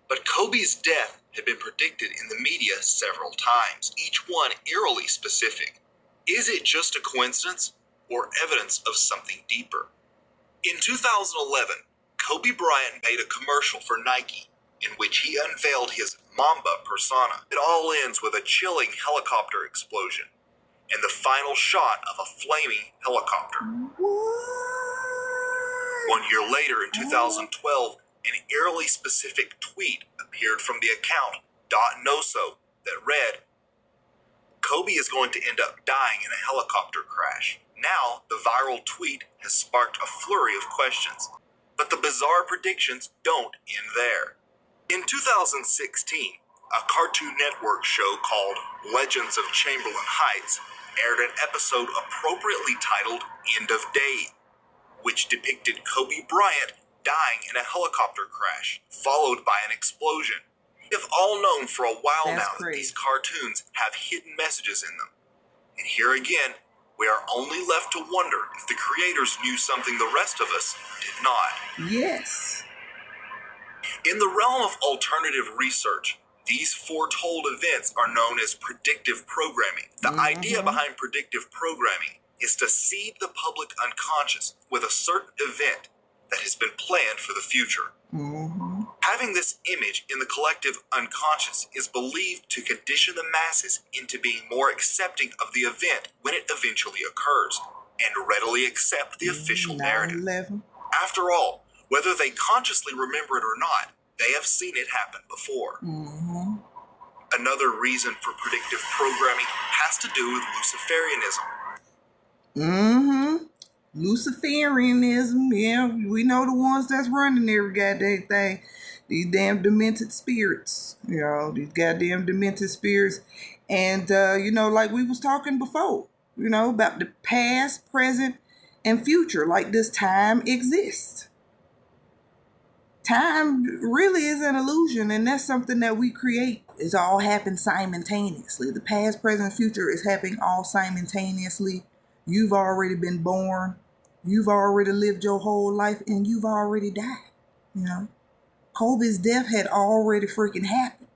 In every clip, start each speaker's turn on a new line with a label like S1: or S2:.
S1: But Kobe's death had been predicted in the media several times, each one eerily specific. Is it just a coincidence or evidence of something deeper? In 2011, Kobe Bryant made a commercial for Nike in which he unveiled his Mamba persona. It all ends with a chilling helicopter explosion and the final shot of a flaming helicopter.
S2: What?
S1: 1 year later, in 2012, an eerily specific tweet appeared from the account .noso that read, "Kobe is going to end up dying in a helicopter crash." Now, the viral tweet has sparked a flurry of questions, but the bizarre predictions don't end there. In 2016, a Cartoon Network show called Legends of Chamberlain Heights aired an episode appropriately titled End of Day, which depicted Kobe Bryant dying in a helicopter crash, followed by an explosion. We have all known for a while now that these cartoons have hidden messages in them. And here again, we are only left to wonder if the creators knew something the rest of us did not.
S2: Yes.
S1: In the realm of alternative research, these foretold events are known as predictive programming. The idea behind predictive programming is to seed the public unconscious with a certain event that has been planned for the future. Having this image in the collective unconscious is believed to condition the masses into being more accepting of the event when it eventually occurs, and readily accept the official narrative.
S2: 9/11.
S1: After all, whether they consciously remember it or not, they have seen it happen before. Another reason for predictive programming has to do with Luciferianism.
S2: Luciferianism, yeah, we know the ones that's running every goddamn thing. These damn demented spirits, these goddamn demented spirits. And, like we was talking before, about the past, present, and future, like this time exists. Time really is an illusion, and that's something that we create. It's all happened simultaneously. The past, present, future is happening all simultaneously. You've already been born. You've already lived your whole life, and you've already died. Kobe's death had already freaking happened.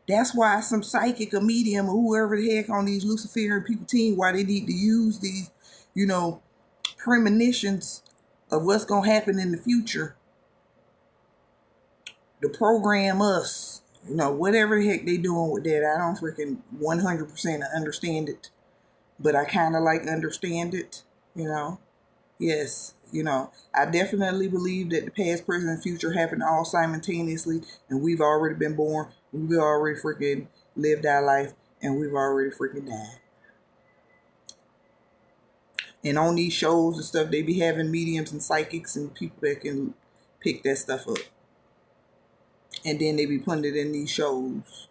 S2: That's why some psychic or medium or whoever the heck on these Luciferian people team, why they need to use these, premonitions of what's going to happen in the future to program us. Whatever the heck they doing with that, I don't freaking 100% understand it. But I kind of understand it, Yes, I definitely believe that the past, present, and future happen all simultaneously, and we've already been born, we've already freaking lived our life, and we've already freaking died. And on these shows and stuff, they be having mediums and psychics and people that can pick that stuff up. And then they be putting it in these shows,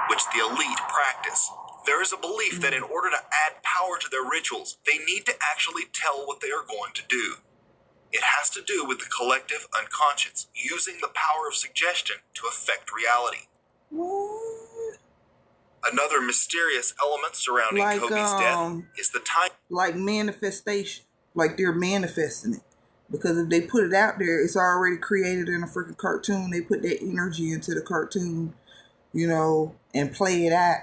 S1: which the elite practice. There is a belief that in order to add power to their rituals, they need to actually tell what they are going to do. It has to do with the collective unconscious, using the power of suggestion to affect reality.
S2: What?
S1: Another mysterious element surrounding Kobe's death is the time.
S2: Like manifestation. Like they're manifesting it. Because if they put it out there, it's already created in a freaking cartoon. They put that energy into the cartoon, and play it out.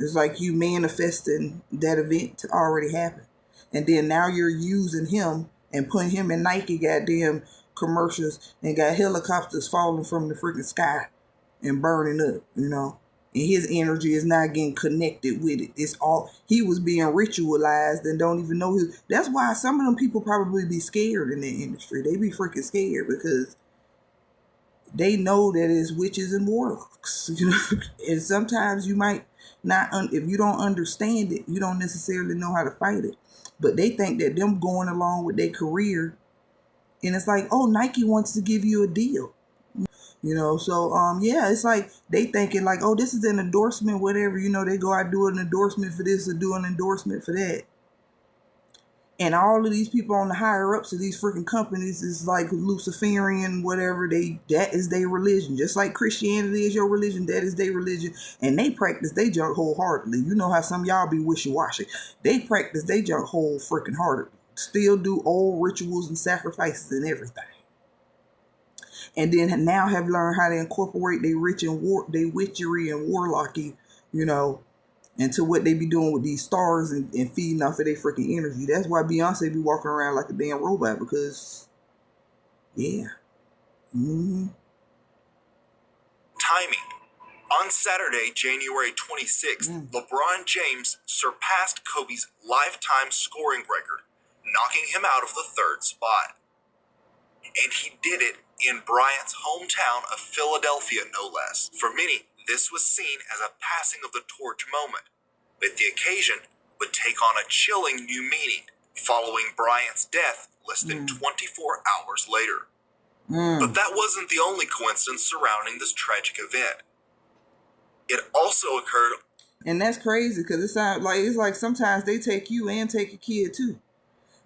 S2: It's like you manifesting that event to already happen. And then now you're using him and putting him in Nike goddamn commercials and got helicopters falling from the freaking sky and burning up, And his energy is not getting connected with it. It's all, he was being ritualized and don't even know his. That's why some of them people probably be scared in the industry. They be freaking scared because they know that it's witches and warlocks, And sometimes you might not, if you don't understand it, you don't necessarily know how to fight it. But they think that them going along with their career, and it's like, oh, Nike wants to give you a deal. So it's like they thinking like, oh, this is an endorsement, whatever, they go out do an endorsement for this or do an endorsement for that. And all of these people on the higher ups of these freaking companies is like Luciferian, whatever, that is their religion. Just like Christianity is your religion, that is their religion. And they practice they junk wholeheartedly. You know how some of y'all be wishy-washy. They practice they junk whole freaking heartedly. Still do old rituals and sacrifices and everything. and then now have learned how to incorporate their witchery and warlocky, you know, into what they be doing with these stars and feeding off of their freaking energy. That's why Beyonce be walking around like a damn robot, because, yeah. Mm-hmm.
S1: Timing. On Saturday, January 26th, LeBron James surpassed Kobe's lifetime scoring record, knocking him out of the third spot. And he did it in Bryant's hometown of Philadelphia, no less. For many, this was seen as a passing of the torch moment, but the occasion would take on a chilling new meaning following Bryant's death less than 24 hours later. But that wasn't the only coincidence surrounding this tragic event. It also occurred.
S2: And that's crazy, because it's like sometimes they take you and take your kid too.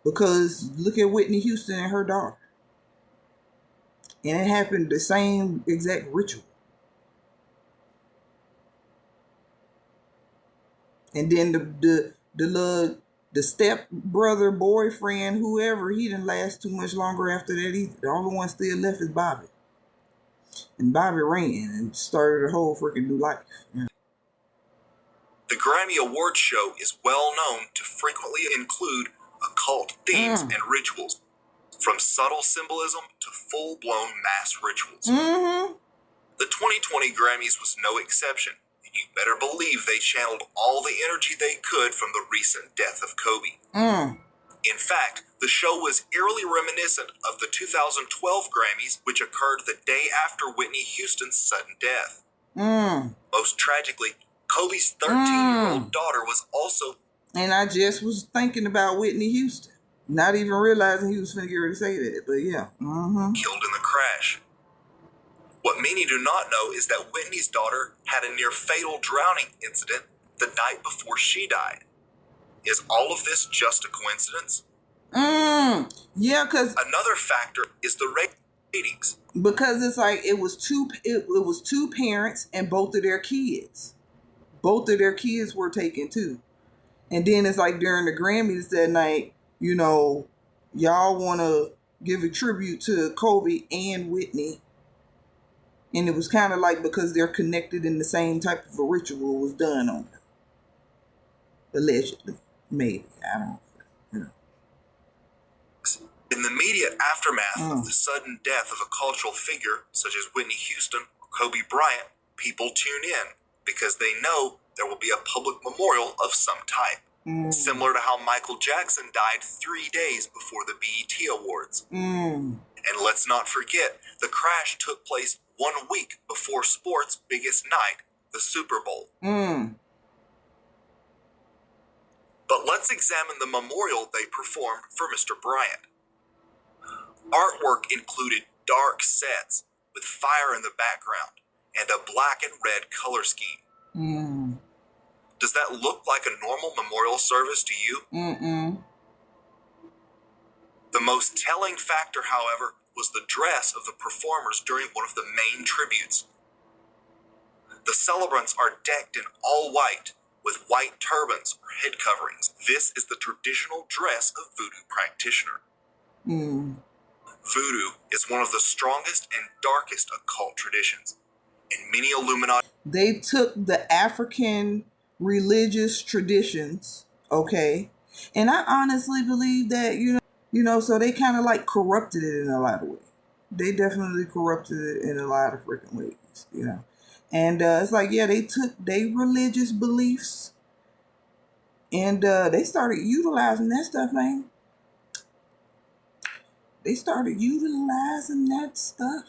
S2: Because look at Whitney Houston and her daughter. And it happened the same exact ritual. And then the step brother, boyfriend, whoever, he didn't last too much longer after that either. The only one still left is Bobby. And Bobby ran and started a whole freaking new life. Yeah.
S1: The Grammy Awards show is well known to frequently include occult themes and rituals, from subtle symbolism to full-blown mass rituals.
S2: Mm-hmm.
S1: The 2020 Grammys was no exception, and you better believe they channeled all the energy they could from the recent death of Kobe. In fact, the show was eerily reminiscent of the 2012 Grammys, which occurred the day after Whitney Houston's sudden death. Most tragically, Kobe's 13-year-old daughter was also...
S2: And I just was thinking about Whitney Houston. Not even realizing he was finna get ready to say that, but yeah.
S1: Killed in the crash. What many do not know is that Whitney's daughter had a near-fatal drowning incident the night before she died. Is all of this just a coincidence?
S2: Yeah, because...
S1: Another factor is the ratings.
S2: Because it's like it was two parents and both of their kids. Both of their kids were taken too. And then it's like during the Grammys that night, you know, y'all want to give a tribute to Kobe and Whitney. And it was kind of like because they're connected in the same type of a ritual was done on them. Allegedly. Maybe. I don't know.
S1: In the immediate aftermath of the sudden death of a cultural figure such as Whitney Houston or Kobe Bryant, people tune in because they know there will be a public memorial of some type. Similar to how Michael Jackson died 3 days before the BET Awards. And let's not forget, the crash took place 1 week before sports' biggest night, the Super Bowl. But let's examine the memorial they performed for Mr. Bryant. Artwork included dark sets with fire in the background and a black and red color scheme. Does that look like a normal memorial service to you? The most telling factor, however, was the dress of the performers during one of the main tributes. The celebrants are decked in all white, with white turbans or head coverings. This is the traditional dress of voodoo practitioner. Voodoo is one of the strongest and darkest occult traditions, and many Illuminati...
S2: They took the African religious traditions, okay, and I honestly believe that, you know, so they kind of like corrupted it in a lot of ways. They definitely corrupted it in a lot of freaking ways, you know. And it's like, yeah, they took their religious beliefs and they started utilizing that stuff, man. They started utilizing that stuff.